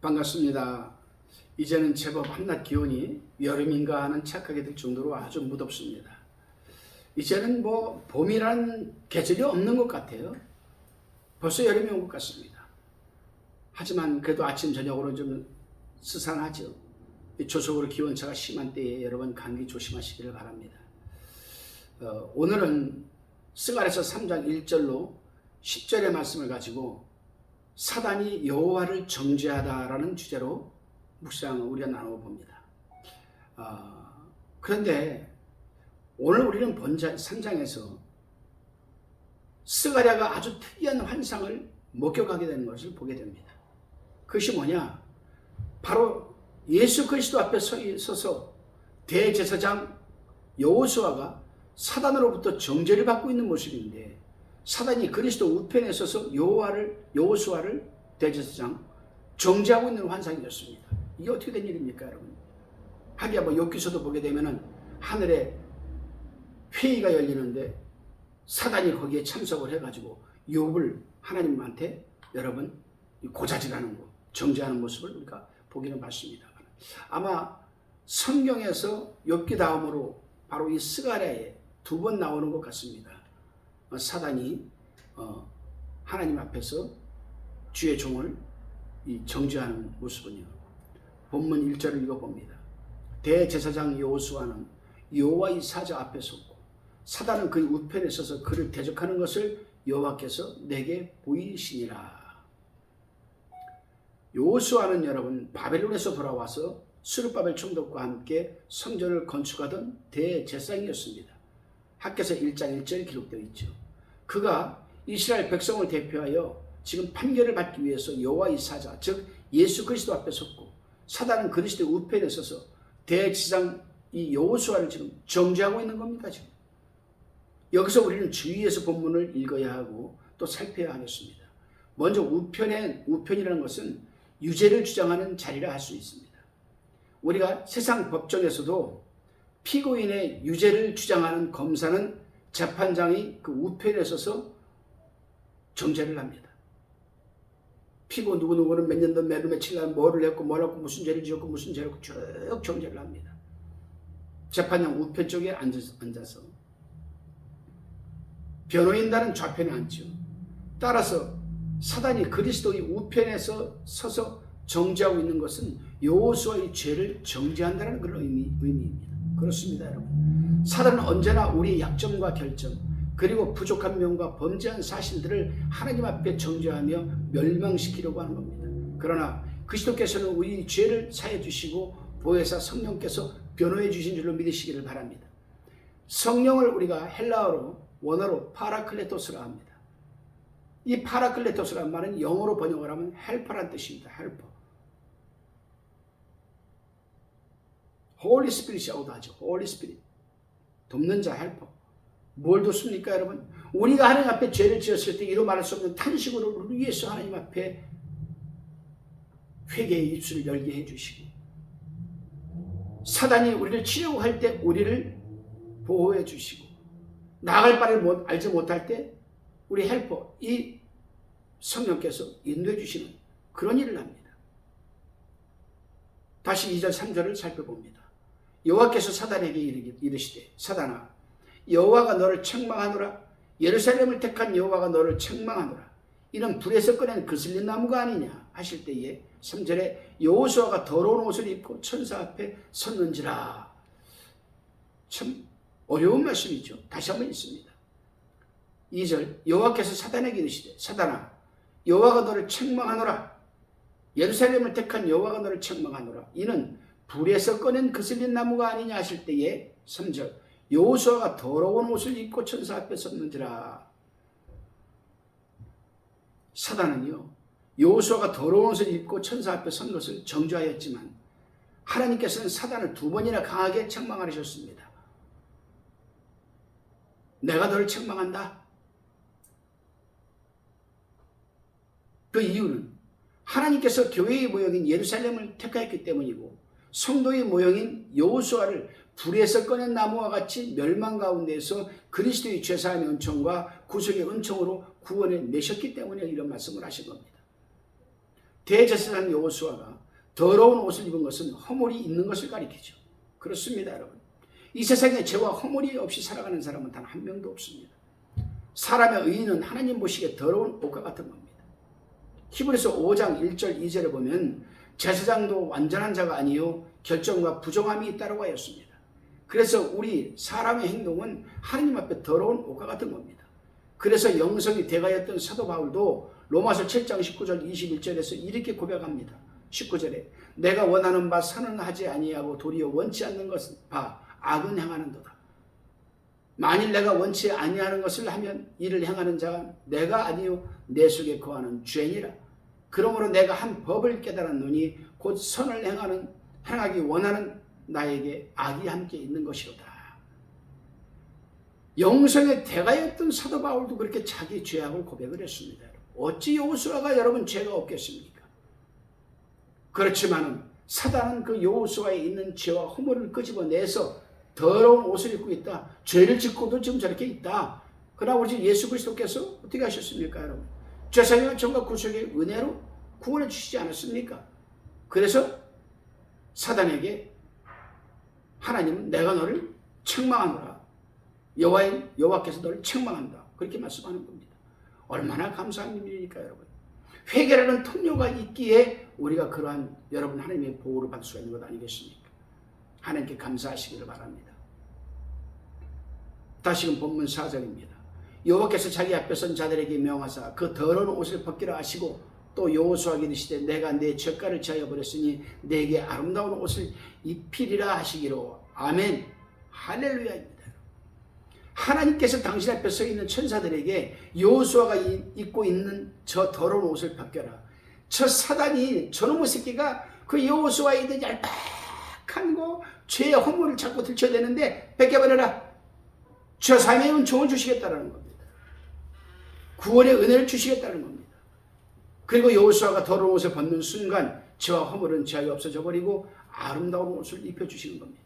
반갑습니다. 이제는 제법 한낮 기온이 여름인가 하는 착하게 될 정도로 아주 무덥습니다. 이제는 봄이라는 계절이 없는 것 같아요. 벌써 여름이 온 것 같습니다. 하지만 그래도 아침 저녁으로 좀 스산하죠. 조속으로 기온차가 심한 때에 여러분 감기 조심하시기를 바랍니다. 오늘은 스가랴서 3장 1절로 10절의 말씀을 가지고 사단이 여호와를 정죄하다라는 주제로 묵상을 우리가 나눠봅니다. 그런데 오늘 우리는 본 3장에서 스가랴가 아주 특이한 환상을 목격하게 되는 것을 보게 됩니다. 그것이 뭐냐? 바로 예수 그리스도 앞에 서서 대제사장 여호수아가 사단으로부터 정죄를 받고 있는 모습인데, 사단이 그리스도 우편에 서서 여호수아를 대제사장 정죄하고 있는 환상이었습니다. 이게 어떻게 된 일입니까, 여러분? 하기야 욥기서도 보게 되면은 하늘에 회의가 열리는데 사단이 거기에 참석을 해가지고 욥을 하나님한테 여러분 고자질하는 거, 정죄하는 모습을 우리가 보기는 봤습니다. 아마 성경에서 욥기 다음으로 바로 이 스가랴에 2번 나오는 것 같습니다. 사단이 하나님 앞에서 주의 종을 정죄하는 모습은요. 본문 1절을 읽어봅니다. 대제사장 여호수아는 여호와의 사자 앞에 섰고 사단은 그의 우편에 서서 그를 대적하는 것을 여호와께서 내게 보이시니라. 여호수아는 여러분 바벨론에서 돌아와서 스룹바벨 총독과 함께 성전을 건축하던 대제사장이었습니다. 학개서 1장 1절에 기록되어 있죠. 그가 이스라엘 백성을 대표하여 지금 판결을 받기 위해서 여호와의 사자, 즉 예수 그리스도 앞에 섰고, 사단은 그리스도의 우편에 서서 대제사장 이 여호수아를 지금 정죄하고 있는 겁니다. 지금 여기서 우리는 주의해서 본문을 읽어야 하고 또 살펴야 하겠습니다. 먼저 우편이라는 것은 유죄를 주장하는 자리라 할 수 있습니다. 우리가 세상 법정에서도 피고인의 유죄를 주장하는 검사는 재판장이 그 우편에 서서 정죄를 합니다. 피고 누구누구는 몇 년도 며칠 날 뭐를 했고 뭘 했고 무슨 죄를 지었고 무슨 죄를 했고 쭉 정죄를 합니다. 재판장 우편 쪽에 앉아서 변호인단은 좌편에 앉죠. 따라서 사단이 그리스도의 우편에서 서서 정죄하고 있는 것은 여호수아의 죄를 정죄한다는 그런 의미입니다. 그렇습니다, 여러분. 사단은 언제나 우리의 약점과 결점, 그리고 부족한 면과 범죄한 사실들을 하나님 앞에 정죄하며 멸망시키려고 하는 겁니다. 그러나 그리스도께서는 우리 죄를 사해 주시고 보혜사 성령께서 변호해 주신 줄로 믿으시기를 바랍니다. 성령을 우리가 헬라어로 원어로 파라클레토스라 합니다. 이 파라클레토스라는 말은 영어로 번역을 하면 헬퍼란 뜻입니다. 헬퍼. 홀리 스피릿이라고도 하죠. 홀리 스피릿. 돕는 자, 헬퍼. 뭘 돕습니까, 여러분? 우리가 하나님 앞에 죄를 지었을 때 이로 말할 수 없는 탄식으로 우리 위해서 하나님 앞에 회개의 입술을 열게 해주시고, 사단이 우리를 치려고 할 때 우리를 보호해 주시고, 나아갈 바를 알지 못할 때 우리 헬퍼, 이 성령께서 인도해 주시는 그런 일을 합니다. 다시 2절 3절을 살펴봅니다. 여호와께서 사단에게 이르시되 사단아, 여호와가 너를 책망하노라. 예루살렘을 택한 여호와가 너를 책망하노라. 이는 불에서 꺼낸 그슬린 나무가 아니냐 하실 때에 3절에 여호수아가 더러운 옷을 입고 천사 앞에 섰는지라. 참 어려운 말씀이죠. 다시 한번 읽습니다. 2절 여호와께서 사단에게 이르시되 사단아, 여호와가 너를 책망하노라. 예루살렘을 택한 여호와가 너를 책망하노라. 이는 불에서 꺼낸 그슬린 나무가 아니냐 하실 때에 3절 여호수아가 더러운 옷을 입고 천사 앞에 섰는지라. 사단은요, 여호수아가 더러운 옷을 입고 천사 앞에 선 것을 정죄하였지만 하나님께서는 사단을 2번이나 강하게 책망하셨습니다. 내가 너를 책망한다. 그 이유는 하나님께서 교회의 모형인 예루살렘을 택하였기 때문이고 성도의 모형인 여호수아를 불에서 꺼낸 나무와 같이 멸망 가운데서 그리스도의 죄사함의 은총과 구속의 은총으로 구원을 내셨기 때문에 이런 말씀을 하신 겁니다. 대제사장 여호수아가 더러운 옷을 입은 것은 허물이 있는 것을 가리키죠. 그렇습니다, 여러분. 이 세상에 죄와 허물이 없이 살아가는 사람은 단 한 명도 없습니다. 사람의 의인은 하나님 보시기에 더러운 옷과 같은 겁니다. 히브리서 5장 1절 2절에 보면 제사장도 완전한 자가 아니요 결정과 부정함이 있다고 하였습니다. 그래서 우리 사람의 행동은 하나님 앞에 더러운 옷과 같은 겁니다. 그래서 영성이 대가였던 사도 바울도 로마서 7장 19절 21절에서 이렇게 고백합니다. 19절에 내가 원하는 바 선언하지 아니하고 도리어 원치 않는 것은 바 악은 행하는도다. 만일 내가 원치 아니하는 것을 하면 이를 행하는 자가 내가 아니요 내 속에 거하는 죄니라. 그러므로 내가 한 법을 깨달았노니 곧 선을 행하기 원하는 나에게 악이 함께 있는 것이로다. 영성의 대가였던 사도 바울도 그렇게 자기 죄악을 고백을 했습니다. 어찌 여호수아가 여러분 죄가 없겠습니까? 그렇지만은 사단은 그 여호수아에 있는 죄와 허물을 끄집어내서 더러운 옷을 입고 있다. 죄를 짓고도 지금 저렇게 있다. 그러나 우리 예수 그리스도께서 어떻게 하셨습니까, 여러분? 죄사함의 은총과 구속의 은혜로 구원해 주시지 않았습니까? 그래서 사단에게 하나님은 내가 너를 책망하노라. 여호와께서 너를 책망한다. 그렇게 말씀하는 겁니다. 얼마나 감사한 일입니까, 여러분? 회개라는 통로가 있기에 우리가 그러한 여러분 하나님의 보호를 받을 수 있는 것 아니겠습니까? 하나님께 감사하시기를 바랍니다. 다시금 본문 4절입니다. 여호와께서 자기 앞에 선 자들에게 명하사 그 더러운 옷을 벗기라 하시고 또 여호수아에게 이르시되 내가 내 죗가를 제하여 버렸으니 내게 아름다운 옷을 입히리라 하시기로. 아멘. 할렐루야입니다. 하나님께서 당신 앞에 서 있는 천사들에게 여호수아가 입고 있는 저 더러운 옷을 벗겨라. 저 사단이 저놈의 새끼가 그 여호수아에 있는 얄팍한 거 죄의 허물을 자꾸 들춰대는데 벗겨버려라. 죄사함의 은총을 주시겠다는 겁니다. 구원의 은혜를 주시겠다는 겁니다. 그리고 여호수아가 더러운 옷을 벗는 순간 죄와 허물은 제하여 없어져 버리고 아름다운 옷을 입혀주시는 겁니다.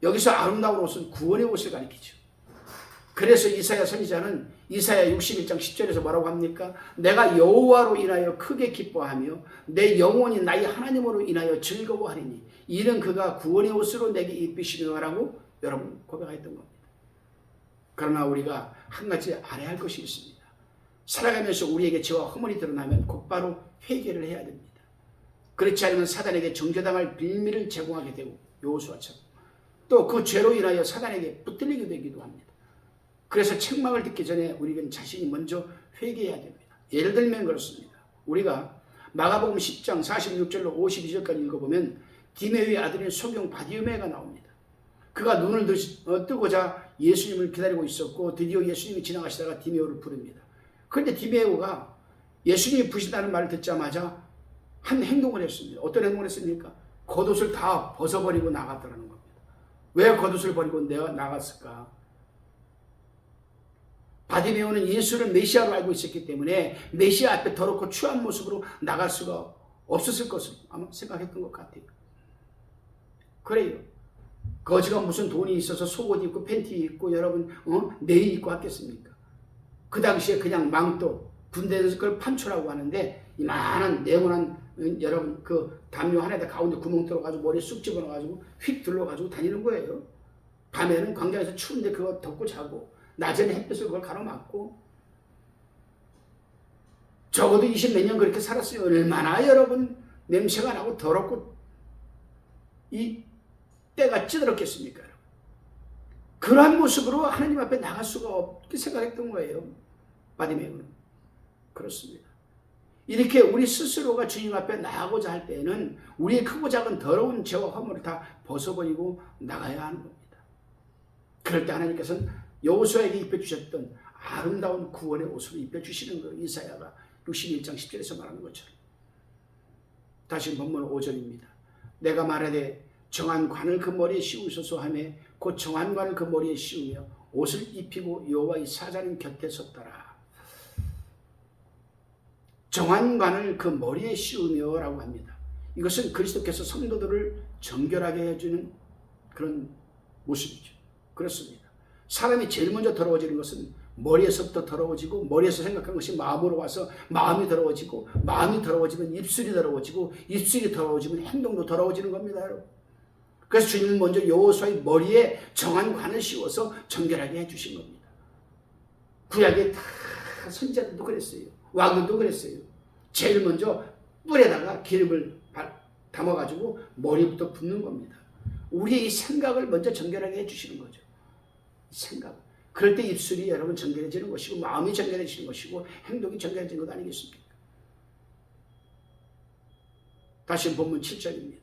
여기서 아름다운 옷은 구원의 옷을 가리키죠. 그래서 이사야 선지자는 이사야 61장 10절에서 뭐라고 합니까? 내가 여호와로 인하여 크게 기뻐하며 내 영혼이 나의 하나님으로 인하여 즐거워하리니 이는 그가 구원의 옷으로 내게 입히시며라고 여러분 고백했던 겁니다. 그러나 우리가 한 가지 알아야 할 것이 있습니다. 살아가면서 우리에게 죄와 허물이 드러나면 곧바로 회개를 해야 됩니다. 그렇지 않으면 사단에게 정죄당할 빌미를 제공하게 되고 여호수아처럼 또 그 죄로 인하여 사단에게 붙들리게 되기도 합니다. 그래서 책망을 듣기 전에 우리는 자신이 먼저 회개해야 됩니다. 예를 들면 그렇습니다. 우리가 마가복음 10장 46절로 52절까지 읽어보면 디메의 아들인 소경 바디메가 나옵니다. 그가 눈을 뜨고자 예수님을 기다리고 있었고 드디어 예수님이 지나가시다가 디메오를 부릅니다. 그런데 디메오가 예수님이 부신다는 말을 듣자마자 한 행동을 했습니다. 어떤 행동을 했습니까? 겉옷을 다 벗어버리고 나갔더라는 겁니다. 왜 겉옷을 버리고 내가 나갔을까? 바디메오는 예수를 메시아로 알고 있었기 때문에 메시아 앞에 더럽고 추한 모습으로 나갈 수가 없었을 것을 아마 생각했던 것 같아요. 그래요. 거지가 무슨 돈이 있어서 속옷 입고 팬티 입고 여러분 내의 입고 왔겠습니까? 그 당시에 그냥 망토 군대에서 그걸 판초라고 하는데 이만한 네모난 여러분 그 담요 하나에다 가운데 구멍 뚫어가지고 머리에 쑥 집어넣어가지고 휙 둘러가지고 다니는 거예요. 밤에는 광장에서 추운데 그거 덮고 자고 낮에는 햇볕을 그걸 가로막고 적어도 20몇 년 그렇게 살았어요. 얼마나 여러분 냄새가 나고 더럽고 이 때가 찌들었겠습니까? 그러한 모습으로 하나님 앞에 나갈 수가 없게 생각했던 거예요. 바디메오는. 그렇습니다. 이렇게 우리 스스로가 주님 앞에 나가고자 할 때에는 우리의 크고 작은 더러운 죄와 허물을 다 벗어버리고 나가야 하는 겁니다. 그럴 때 하나님께서는 여호수아에게 입혀주셨던 아름다운 구원의 옷을 입혀주시는 거예요. 이사야가 61장 10절에서 말하는 것처럼. 다시 본문 5절입니다. 내가 말하되 정한 관을 그 머리에 씌우소서 하며 곧 정한 관을 그 머리에 씌우며 옷을 입히고 여호와의 사자는 곁에 섰더라. 정한 관을 그 머리에 씌우며 라고 합니다. 이것은 그리스도께서 성도들을 정결하게 해주는 그런 모습이죠. 그렇습니다. 사람이 제일 먼저 더러워지는 것은 머리에서부터 더러워지고, 머리에서 생각한 것이 마음으로 와서 마음이 더러워지고, 마음이 더러워지면 입술이 더러워지고, 입술이 더러워지면 행동도 더러워지는 겁니다, 여러분. 그래서 주님은 먼저 여호수아의 머리에 정한 관을 씌워서 정결하게 해주신 겁니다. 구약에 다 선지자들도 그랬어요. 왕들도 그랬어요. 제일 먼저 뿔에다가 기름을 담아가지고 머리부터 붓는 겁니다. 우리의 이 생각을 먼저 정결하게 해주시는 거죠. 생각. 그럴 때 입술이 여러분 정결해지는 것이고, 마음이 정결해지는 것이고, 행동이 정결해지는 것 아니겠습니까? 다시 본문 7절입니다.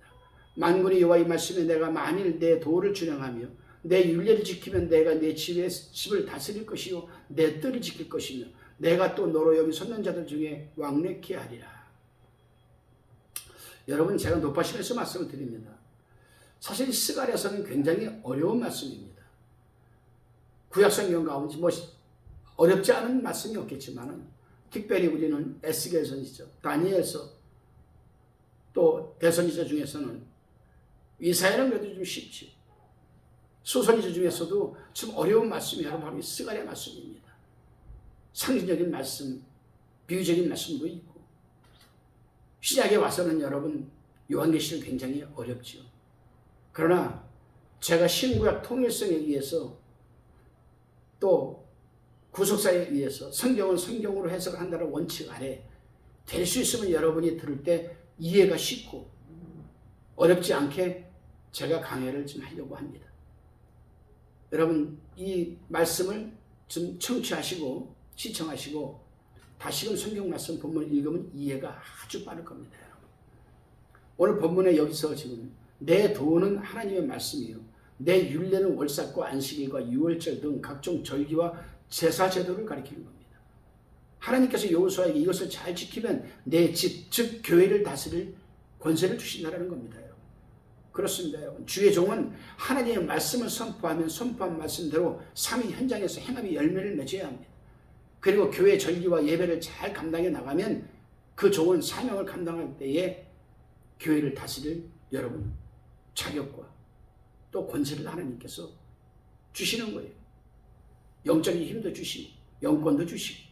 만군의 여호와의 말씀에 내가 만일 내 도를 준행하며 내 율례를 지키면 내가 내 집을 다스릴 것이요 내 뜰을 지킬 것이며 내가 또 너로 여기 섰는 자들 중에 왕래케 하리라. 여러분, 제가 높아심에서 말씀을 드립니다. 사실 스가랴서는 굉장히 어려운 말씀입니다. 구약성경 가운데 어렵지 않은 말씀이 없겠지만, 특별히 우리는 에스겔 선지자, 다니엘서, 또 대선지자 중에서는 이사야는 그래도 좀 쉽지. 소선지자 중에서도 좀 어려운 말씀이 바로 스가랴 말씀입니다. 상징적인 말씀, 비유적인 말씀도 있고, 신약에 와서는 여러분 요한계시는 굉장히 어렵죠. 그러나 제가 신구약 통일성에 의해서, 또 구속사에 의해서 성경은 성경으로 해석을 한다는 원칙 아래 될 수 있으면 여러분이 들을 때 이해가 쉽고 어렵지 않게 제가 강해를 좀 하려고 합니다. 여러분, 이 말씀을 좀 청취하시고 시청하시고 다시금 성경 말씀 본문을 읽으면 이해가 아주 빠를 겁니다. 여러분. 오늘 본문에 여기서 지금 내 도는 하나님의 말씀이요 내 율례는 월삭과 안식일과 유월절 등 각종 절기와 제사 제도를 가리키는 겁니다. 하나님께서 여호수아에게 이것을 잘 지키면 내 집, 즉 교회를 다스릴 권세를 주신다는 겁니다. 여러분. 그렇습니다. 여러분. 주의 종은 하나님의 말씀을 선포하면 선포한 말씀대로 삶의 현장에서 행함의 열매를 맺어야 합니다. 그리고 교회 절기와 예배를 잘 감당해 나가면 그 종은 사명을 감당할 때에 교회를 다스릴 여러분 자격과 또 권세를 하나님께서 주시는 거예요. 영적인 힘도 주시고 영권도 주시고.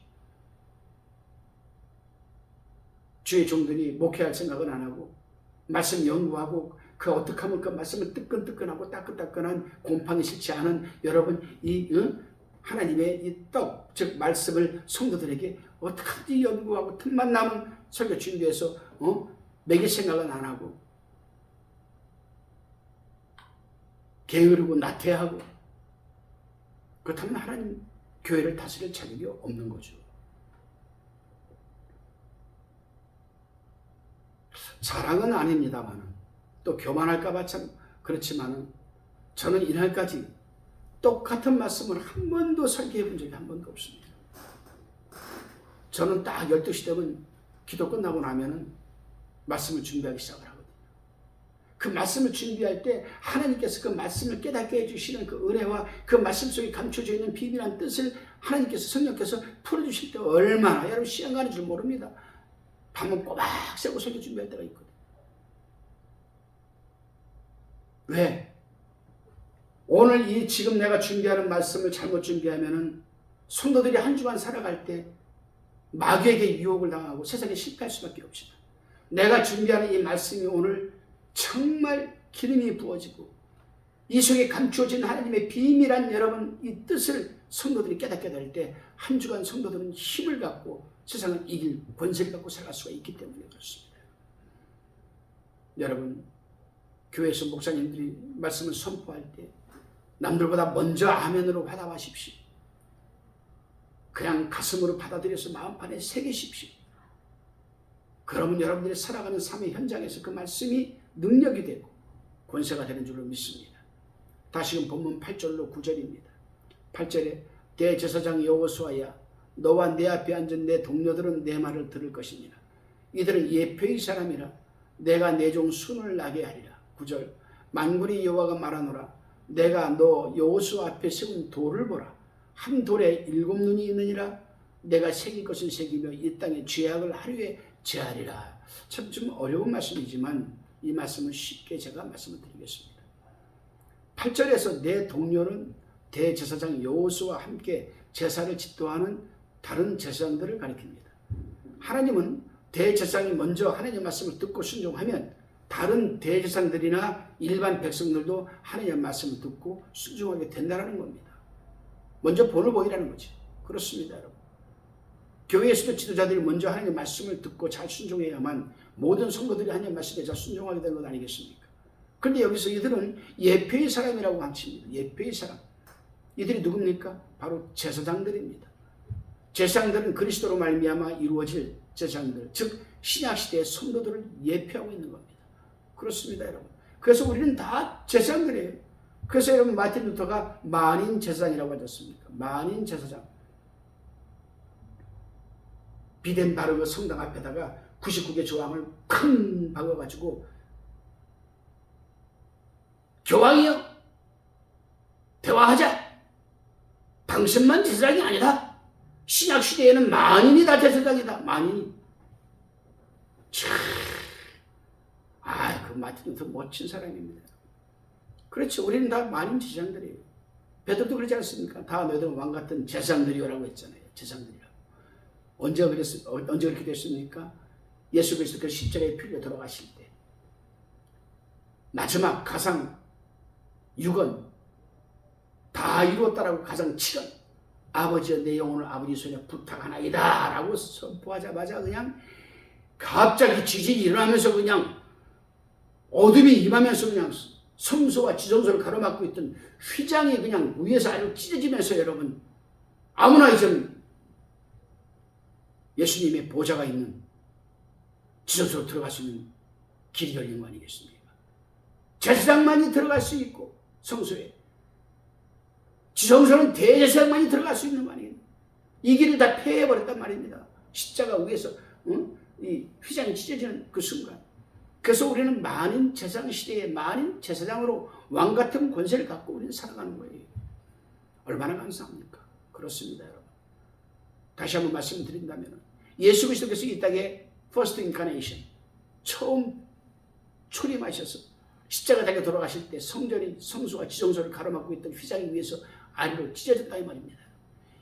주의 종들이 목회할 생각은 안 하고 말씀 연구하고 그 어떻게 하면 그 말씀을 뜨끈뜨끈하고 따끈따끈한 곰팡이 싫지 않은 여러분 이 하나님의 이 떡, 즉 말씀을 성도들에게 어떻게 하든지 연구하고 틈만 남은 설교 준비해서 먹일 생각은 안 하고 게으르고 나태하고 그렇다면 하나님 교회를 다스릴 자격이 없는 거죠. 자랑은 아닙니다만 또 교만할까봐 참 그렇지만 저는 이날까지 똑같은 말씀을 한 번도 설교해 본 적이 한 번도 없습니다. 저는 딱 12시 되면 기도 끝나고 나면은 말씀을 준비하기 시작을 하거든요. 그 말씀을 준비할 때 하나님께서 그 말씀을 깨닫게 해주시는 그 은혜와 그 말씀 속에 감춰져 있는 비밀한 뜻을 하나님께서 성령께서 풀어주실 때 얼마나 여러분 시간 가는 줄 모릅니다. 밤은 꼬박 새고 설교 준비할 때가 있거든요. 왜? 오늘 이 지금 내가 준비하는 말씀을 잘못 준비하면은 성도들이 한 주간 살아갈 때 마귀에게 유혹을 당하고 세상에 실패할 수밖에 없지만 내가 준비하는 이 말씀이 오늘 정말 기름이 부어지고 이 속에 감추어진 하나님의 비밀한 여러분 이 뜻을 성도들이 깨닫게 될 때 한 주간 성도들은 힘을 갖고 세상을 이길 권세를 갖고 살아갈 수가 있기 때문에 그렇습니다. 여러분 교회에서 목사님들이 말씀을 선포할 때 남들보다 먼저 아멘으로 화답하십시오. 그냥 가슴으로 받아들여서 마음판에 새기십시오. 그러면 여러분들이 살아가는 삶의 현장에서 그 말씀이 능력이 되고 권세가 되는 줄로 믿습니다. 다시금 본문 8절로 9절입니다. 8절에 대제사장 여호수아야 너와 내 앞에 앉은 내 동료들은 내 말을 들을 것이니라. 이들은 예표의 사람이라 내가 내 종 순을 나게 하리라. 9절 만군의 여호와가 말하노라 내가 너 여호수아 앞에 세운 돌을 보라. 한 돌에 7눈이 있느니라. 내가 새길 것을 새기며 이 땅의 죄악을 하루에 제하리라. 참 좀 어려운 말씀이지만 이 말씀을 쉽게 제가 말씀을 드리겠습니다. 8절에서 내 동료는 대제사장 여호수아와 함께 제사를 집도하는 다른 제사장들을 가리킵니다. 하나님은 대제사장이 먼저 하나님의 말씀을 듣고 순종하면 다른 대제사장들이나 일반 백성들도 하나님의 말씀을 듣고 순종하게 된다는 겁니다. 먼저 본을 보이라는 거지. 그렇습니다, 여러분. 교회에서도 지도자들이 먼저 하나님의 말씀을 듣고 잘 순종해야만 모든 성도들이 하나님의 말씀에 잘 순종하게 되는 것 아니겠습니까? 그런데 여기서 이들은 예표의 사람이라고 가르칩니다. 예표의 사람. 이들이 누굽니까? 바로 제사장들입니다. 제사장들은 그리스도로 말미암아 이루어질 제사장들, 즉 신약시대의 성도들을 예표하고 있는 겁니다. 그렇습니다, 여러분. 그래서 우리는 다 제사장들이에요. 그래서 여러분 마틴 루터가 만인 제사장이라고 하셨습니까? 만인 제사장. 비덴바르그 성당 앞에다가 99개 조항을 큰 박아가지고 교황이여 대화하자. 당신만 제사장이 아니다. 신약시대에는 만인이 다 제사장이다. 만인이. 그 마틴 루터 멋진 사람입니다. 그렇죠. 우리는 다 만인 제사장들이에요. 베드로도 그러지 않습니까? 다 너희들은 왕 같은 제사장들이라고 했잖아요. 제사장들이라고. 언제 그렇게 됐습니까? 예수 그리스도께서 십자가에 피를 돌아가실 때 마지막 가상 6원 다 이루었다라고 가상 7원 아버지여 내 영혼을 아버지 손에 부탁하나이다 라고 선포하자마자 그냥 갑자기 지진이 일어나면서 그냥 어둠이 임하면서 그냥 성소와 지성소를 가로막고 있던 휘장이 그냥 위에서 아주 찢어지면서 여러분 아무나 이제 예수님의 보좌가 있는 지성소로 들어갈 수 있는 길이 열린 거 아니겠습니까? 제사장만이 들어갈 수 있고 성소에 지성소는 대제사장만이 들어갈 수 있는 거 아니에요. 이 길을 다 폐해버렸단 말입니다. 십자가 위에서 이 휘장이 찢어지는 그 순간. 그래서 우리는 만인 제사장 시대에 만인 제사장으로 왕같은 권세를 갖고 우리는 살아가는 거예요. 얼마나 감사합니까? 그렇습니다, 여러분. 다시 한번 말씀드린다면 예수 그리스도께서 이 땅에 first incarnation 처음 초림하셔서 십자가 달려 돌아가실 때 성전이 성소와 지성소를 가로막고 있던 휘장에 위해서 아래로 찢어졌다 이 말입니다.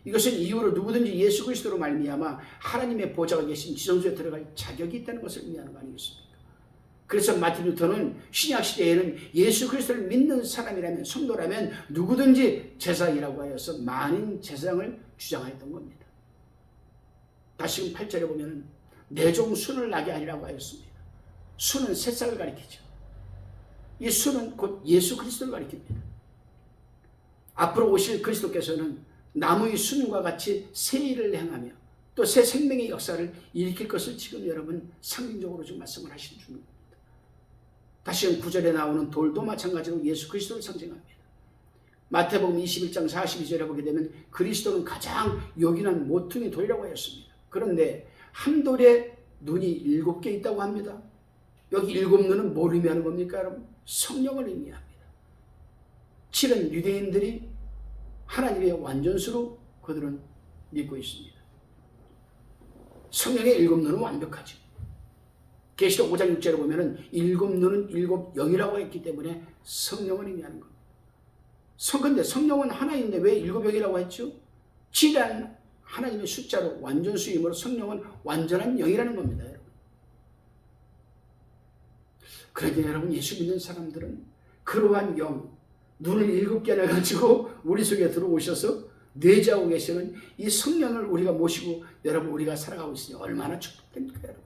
이것은 이후로 누구든지 예수 그리스도로 말미암아 하나님의 보좌가 계신 지성소에 들어갈 자격이 있다는 것을 의미하는 거 아니겠습니까? 그래서 마틴 루터는 신약 시대에는 예수 그리스도를 믿는 사람이라면 성도라면 누구든지 제사장이라고 하여서 만인 제사장을 주장하였던 겁니다. 다시금 8절에 보면 내 종 순을 나게 하리라고 하였습니다. 순은 새싹을 가리키죠. 이 순은 곧 예수 그리스도를 가리킵니다. 앞으로 오실 그리스도께서는 나무의 순과 같이 새 일을 행하며 또 새 생명의 역사를 일으킬 것을 지금 여러분 상징적으로 좀 말씀을 하시는 중입니다. 다시금 9절에 나오는 돌도 마찬가지로 예수 그리스도를 상징합니다. 마태복음 21장 42절에 보게 되면 그리스도는 가장 요긴한 모퉁이 돌이라고 하였습니다. 그런데 한 돌에 눈이 7개 있다고 합니다. 여기 7눈은 뭘 의미하는 겁니까, 여러분? 성령을 의미합니다. 7은 유대인들이 하나님의 완전수로 그들은 믿고 있습니다. 성령의 7눈은 완벽하죠. 계시록 5장 6절에 보면은 7눈은 7영이라고 했기 때문에 성령을 의미하는 겁니다. 근데 성령은 하나인데 왜 7영이라고 했죠? 7이라는 하나님의 숫자로 완전수이므로 성령은 완전한 영이라는 겁니다, 여러분. 그런데 여러분 예수 믿는 사람들은 그러한 영, 눈을 7개나 가지고 우리 속에 들어오셔서 내재하고 계시는 이 성령을 우리가 모시고 여러분 우리가 살아가고 있으니 얼마나 축복됩니까, 여러분.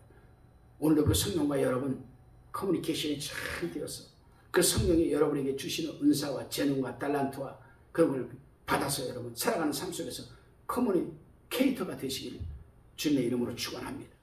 오늘도 그 성령과 여러분 커뮤니케이션이 잘 되어서 그 성령이 여러분에게 주시는 은사와 재능과 달란트와 그런 걸 받아서 여러분 살아가는 삶 속에서 커뮤니케이터가 되시기를 주님의 이름으로 축원합니다.